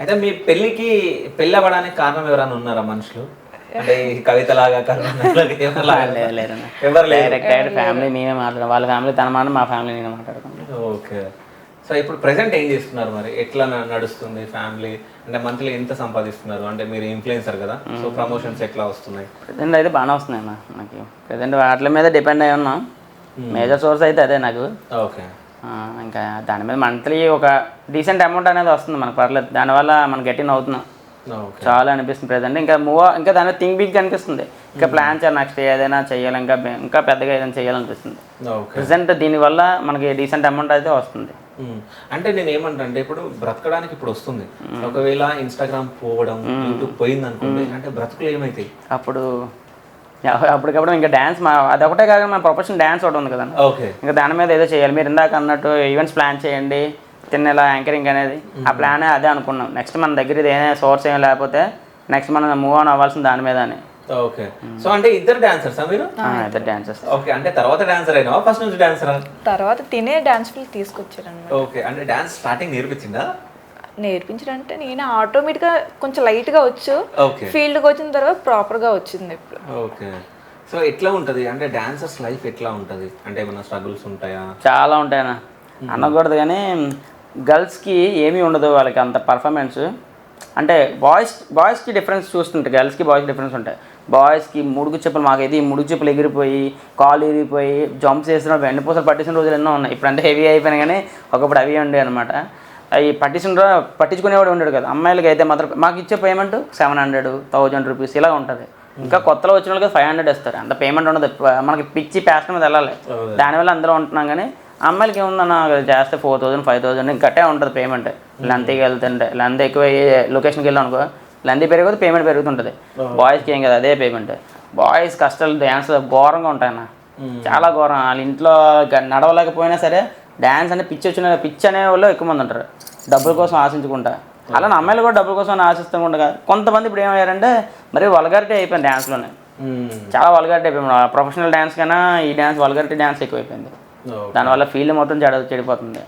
అయితే మీ పెళ్ళి అవ్వడానికి కారణం ఎవరైనా ఉన్నారా మనుషులు? అంటే ఈ కవిత లాగా ఎవరు లేరు. డైరెక్ట్ ఫ్యామిలీ మేమే మాట్లాడాం. వాళ్ళ ఫ్యామిలీ తన మాట, మా ఫ్యామిలీ నేనే మాట్లాడుకుంటాం. ఓకే. సో ఇప్పుడు ప్రెసెంట్ ఏం చేస్తున్నారు మరి? ఎట్లా నడుస్తుంది ఫ్యామిలీ? అంటే మంత్లీ ఎంత సంపాదిస్తున్నారు? అంటే మీరు ఇన్ఫ్లుయెన్సర్ కదా, సో ప్రమోషన్స్ ఎట్లా వస్తున్నాయి? ప్రజెంట్ అయితే బాగానే వస్తున్నాయి అన్న. మనకి ప్రజెంట్ వాటి మీద డిపెండ్ అయి ఉన్నాం. మేజర్ సోర్స్ అయితే అదే నాకు. ఓకే. ఇంకా దాని మీద మంత్లీ ఒక డీసెంట్ అమౌంట్ అనేది వస్తుంది మనకు, పర్లేదు. దానివల్ల మనం గట్టిన అవుతున్నాం, చాలా అనిపిస్తుంది ప్రజెంట్. ఇంకా ఇంకా దాని మీద థింక్ బిగ్ అనిపిస్తుంది. ఇంకా ప్లాన్ చేయాలి, నెక్స్ట్ ఏదైనా చేయాలి, ఇంకా పెద్దగా ఏదైనా చేయాలనిపిస్తుంది. ప్రజెంట్ దీనివల్ల మనకి డీసెంట్ అమౌంట్ అయితే వస్తుంది. అంటే నేను ఏమంటే ఇప్పుడు బ్రతకడానికి ఇప్పుడు వస్తుంది. ఒకవేళ ఇన్స్టాగ్రామ్ పోవడం, యూట్యూబ్ పోయింది అనుకోండి, అంటే బ్రతుకులు ఏమైతాయి అప్పటికప్పుడు ఇంకా డ్యాన్స్ అదొకటే కాక మన ప్రొఫెషనల్ డ్యాన్స్ ఒకటి ఉంది కదా, ఇంకా దాని మీద ఏదో చేయాలి. మీరు ఇందాక అన్నట్టు ఈవెంట్స్ ప్లాన్ చేయండి, తినేలా యాంకరింగ్ అనేది, ఆ ప్లాన్ అదే అనుకున్నాం. నెక్స్ట్ మన దగ్గర ఏదైనా సోర్స్ ఏం లేకపోతే నెక్స్ట్ మనం మూవ్ ఆన్ అవ్వాల్సింది దాని మీద. ఓకే. సో అంటే ఇద్దరు డాన్సర్సా మీరు? ఇద్దరు డాన్సర్స్. ఓకే. అంటే తర్వాత డాన్సర్ అయినా ఫస్ట్ నుంచి డాన్సరా? తర్వాత తినే డాన్స్ ఫీల్డ్ తీసుకొచ్చారన్నమాట. ఓకే. అంటే డాన్స్ స్టార్టింగ్ నేర్పించిందా? నేర్పించడంటే నేను ఆటోమేటిక్గా కొంచెం లైట్గా వచ్చు, ఫీల్డ్కి వచ్చిన తర్వాత ప్రాపర్గా వచ్చింది ఇప్పుడు. ఓకే. సో ఎట్లా ఉంటుంది అంటే డాన్సర్స్ లైఫ్ ఎట్లా ఉంటుంది? అంటే ఏమైనా స్ట్రగుల్స్ ఉంటాయా? చాలా ఉంటాయన్నా, అనకూడదు కానీ గర్ల్స్కి ఏమీ ఉండదు వాళ్ళకి అంత పర్ఫార్మెన్స్. అంటే బాయ్స్కి డిఫరెన్స్ చూస్తుంటాయి, గర్ల్స్కి బాయ్స్కి డిఫరెన్స్ ఉంటాయి. బాయ్స్కి ముడుగు చెప్పులు, మాకైతే ఈ ముడుగు చెప్పులు ఎగిరిపోయి కాలు ఎగిరిపోయి జంప్స్ చేసిన వెండిపూసలు పట్టించిన రోజులు ఎన్నో ఉన్నాయి. ఇప్పుడు అంటే హెవీ అయిపోయినాయి, కానీ ఒకప్పుడు అవి ఉండే అనమాట. అవి పట్టించుకునేవాడు ఉండడు కదా. అమ్మాయిలకి అయితే మాత్రం మాకు ఇచ్చే పేమెంట్ 700, 1000 రూపీస్ ఇలా ఉంటుంది. ఇంకా కొత్తలో వచ్చిన వాళ్ళకి 500 ఇస్తారు, అంత పేమెంట్ ఉండదు. మనకి పిచ్చి ప్యాషన్ మీద వెళ్ళాలి, దానివల్ల అందరూ ఉంటున్నాం. కానీ అమ్మాయిలకి ఏముందన్న చేస్తే 4000, 5000 ఇంకటే ఉంటుంది పేమెంట్. లెంత్కి వెళ్తుంటే లెంత్ ఎక్కువ లొకేషన్కి వెళ్ళాం అనుకో, లెంత్ పెరిగిపోతే పేమెంట్ పెరుగుతుంటుంది. బాయ్స్కి ఏం కదా అదే పేమెంట్. బాయ్స్ కష్టాలు డ్యాన్స్ ఘోరంగా ఉంటాయన్న, చాలా ఘోరం. వాళ్ళ ఇంట్లో నడవలేకపోయినా సరే డ్యాన్స్ అంటే పిచ్చి అనే వాళ్ళు ఎక్కువ మంది ఉంటారు, డబ్బుల కోసం ఆశించుకుంటా. అలానే అమ్మాయిలు కూడా డబ్బుల కోసం ఆశిస్తుంటా. కొంతమంది ఇప్పుడు ఏమయ్యారంటే మరి వల్గారిటీ అయిపోయింది డ్యాన్స్లోనే, చాలా వల్గారిటీ అయిపోయింది. ప్రొఫెషనల్ డ్యాన్స్ కన్నా ఈ డ్యాన్స్ వల్గారిటీ డ్యాన్స్ ఎక్కువైపోయింది. దానివల్ల ఫీల్డ్ మొత్తం చెడిపోతుంది.